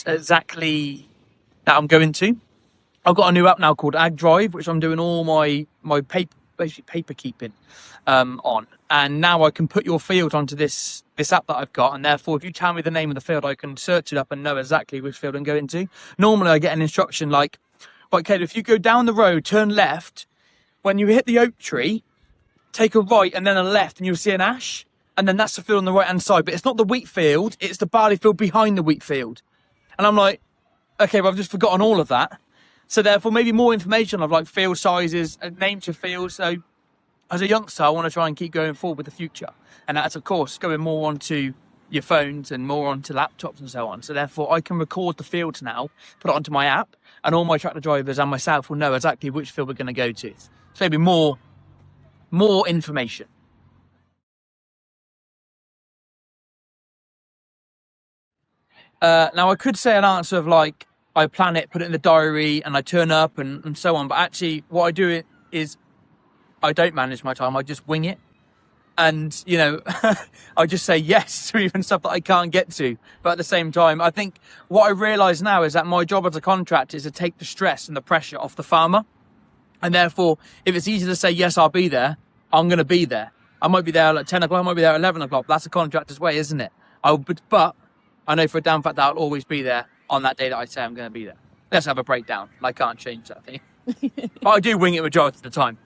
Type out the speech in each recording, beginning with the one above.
exactly that I'm going to. I've got a new app now called Ag Drive, which I'm doing all my paper keeping on. And now I can put your field onto this app that I've got. And therefore, if you tell me the name of the field, I can search it up and know exactly which field I'm going to. Normally, I get an instruction like, okay, if you go down the road, turn left, when you hit the oak tree, take a right and then a left and you'll see an ash. And then that's the field on the right-hand side. But it's not the wheat field, it's the barley field behind the wheat field. And I'm like, okay, well, I've just forgotten all of that. So therefore, maybe more information of like field sizes and names of fields. So as a youngster, I want to try and keep going forward with the future. And that's, of course, going more onto your phones and more onto laptops and so on. So therefore, I can record the fields now, put it onto my app, and all my tractor drivers and myself will know exactly which field we're going to go to. So maybe more information. Now, I could say an answer of like, I plan it, put it in the diary, and I turn up and so on. But actually, what I do is I don't manage my time. I just wing it. And, you know, I just say yes to even stuff that I can't get to. But at the same time, I think what I realise now is that my job as a contractor is to take the stress and the pressure off the farmer. And therefore, if it's easy to say, yes, I'll be there, I'm going to be there. I might be there at 10 o'clock, I might be there at 11 o'clock. That's a contractor's way, isn't it? But I know for a damn fact that I'll always be there on that day that I say I'm going to be there. Let's have a breakdown. I can't change that thing. But I do wing it majority of the time.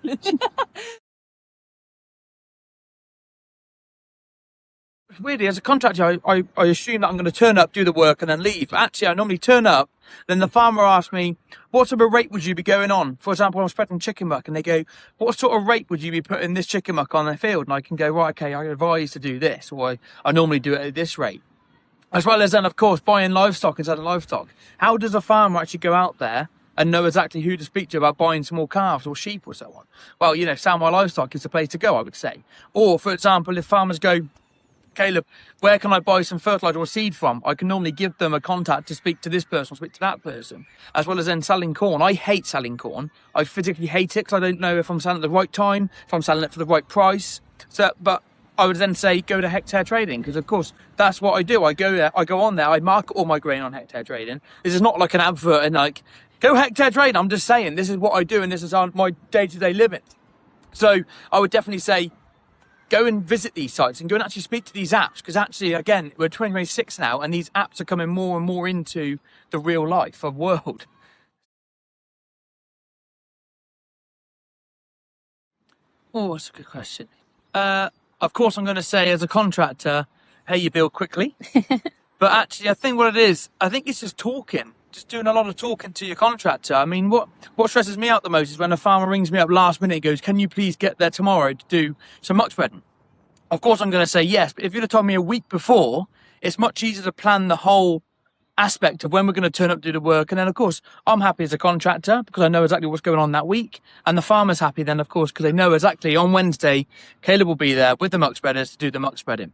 Weirdly, as a contractor, I assume that I'm going to turn up, do the work, and then leave. But actually, I normally turn up, then the farmer asks me, what sort of rate would you be going on? For example, I'm spreading chicken muck, and they go, what sort of rate would you be putting this chicken muck on the field? And I can go, right, okay, I advise to do this, or I normally do it at this rate. As well as then, of course, buying livestock instead of livestock. How does a farmer actually go out there and know exactly who to speak to about buying some more calves or sheep or so on? Well, you know, Sell My Livestock is the place to go, I would say. Or, for example, if farmers go, Caleb, where can I buy some fertiliser or seed from? I can normally give them a contact to speak to this person or speak to that person. As well as then selling corn. I hate selling corn. I physically hate it because I don't know if I'm selling it at the right time, if I'm selling it for the right price. But I would then say go to hectare trading, because of course that's what I do. I go there, I go on there, I market all my grain on hectare trading. This is not like an advert and like, go hectare trading. I'm just saying this is what I do and this is my day-to-day living. So I would definitely say go and visit these sites and go and actually speak to these apps, because actually, again, we're 2026 now and these apps are coming more and more into the real life of world. Oh, that's a good question. Of course, I'm going to say as a contractor, pay your bill quickly. But actually, I think what it is, I think it's just talking, just doing a lot of talking to your contractor. I mean, what stresses me out the most is when a farmer rings me up last minute and goes, can you please get there tomorrow to do some muck spreading? Of course, I'm going to say yes. But if you'd have told me a week before, it's much easier to plan the whole aspect of when we're going to turn up to do the work. And then, of course, I'm happy as a contractor because I know exactly what's going on that week. And the farmer's happy then, of course, because they know exactly on Wednesday, Caleb will be there with the muck spreaders to do the muck spreading.